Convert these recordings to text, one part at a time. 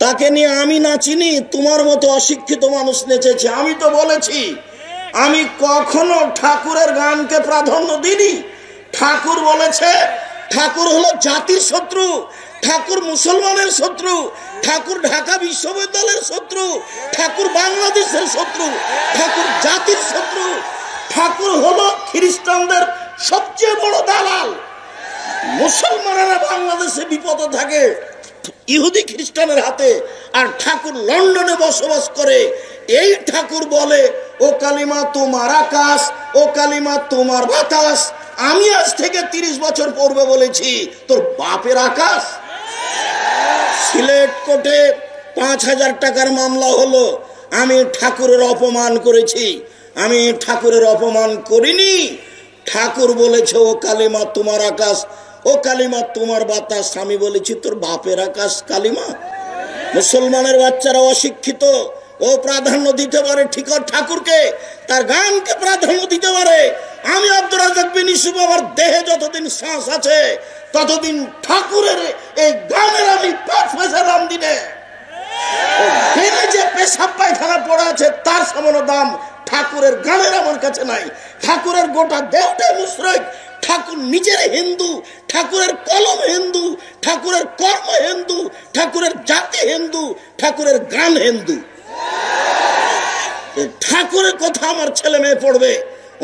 তাকে নিয়ে আমি নাচিনি, তোমার মতো অশিক্ষিত মানুষ নেচেছে। আমি তো বলেছি আমি কখনো ঠাকুরের গানকে প্রাধান্য দিইনি। ঠাকুর বলেছে ঠাকুর হলো জাতির শত্রু, ঠাকুর মুসলমানের শত্রু, ঠাকুর ঢাকা বিশ্ববিদ্যালয়ের শত্রু, ঠাকুর বাংলাদেশের শত্রু, ঠাকুর জাতির শত্রু। ঠাকুর হলো খ্রিস্টানদের সবচেয়ে বড় দালাল। মুসলমানেরা বাংলাদেশে বিপদে থাকে ইহুদি খ্রিস্টানের হাতে, আর ঠাকুর লন্ডনে বসবাস করে। এই ঠাকুর বলে ও কালিমা তোমার আকাশ, ও কালিমা তোমার বাতাস। আমি আজ থেকে 30 বছর পূর্বে বলেছি তোর বাপের আকাশ। সিলেট কোর্টে 5000 টাকার মামলা হলো, আমি ঠাকুরের অপমান করেছি? আমি ঠাকুরের অপমান করিনি। ঠাকুর বলেছে ও কালিমা তোমার আকাশ, ও কালিমা তোমার বাতাস। আমি বলেছি তোর বাপের আকাশ কালিমা। মুসলমানের বাচ্চারা অশিক্ষিত, ও প্রাধান্য দিতে পারে ঠিক ঠাকুরকে, তার গানকে প্রাধান্য দিতে পারে। আমি আব্দুর রাজ্জাক বিন ইউসুফ, আমার দেহে যতদিন শ্বাস আছে ততদিন ঠাকুরের এই গানের আমি 5 পয়সা দাম দিনে। যে পেশাব পায়খানা পড়া আছে তার সামান্য দাম ঠাকুরের গানের আমার কাছে নাই। ঠাকুরের গোটা দেহটাই মুশরিক। ঠাকুর নিজের হিন্দু, ঠাকুরের কলম হিন্দু, ঠাকুরের কর্ম হিন্দু, ঠাকুরের জাতি হিন্দু, ঠাকুরের গান হিন্দু। ঠাকুরের কথা আমার ছেলে মেয়ে পড়বে।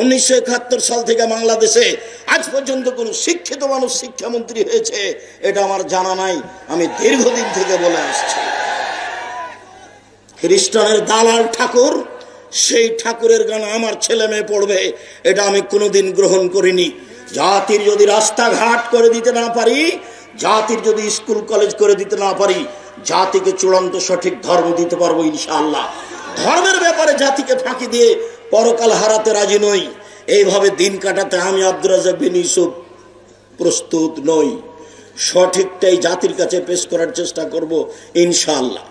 1971 সাল থেকে বাংলাদেশে আজ পর্যন্ত কোন শিক্ষিত মানুষ শিক্ষামন্ত্রী হয়েছে এটা আমার জানা নাই। আমি দীর্ঘদিন থেকে বলে আসছি খ্রিস্টানের দালাল ঠাকুর, সেই ঠাকুরের গান আমার ছেলে মেয়ে পড়বে এটা আমি কোনোদিন গ্রহণ করিনি। জাতির যদি রাস্তাঘাট করে দিতে না পারি, জাতির যদি স্কুল কলেজ করে দিতে না পারি, জাতিকে চূড়ান্ত সঠিক ধর্ম দিতে পারবো ইনশাআল্লাহ। ধর্মের ব্যাপারে জাতিকে ফাঁকি দিয়ে পরকাল হারাতে রাজি নই। এইভাবে দিন কাটাতে আমি আব্দুর রাজ্জাক বিন ইউসুফ প্রস্তুত নই। সঠিকটাই জাতির কাছে পেশ করার চেষ্টা করব ইনশাআল্লাহ।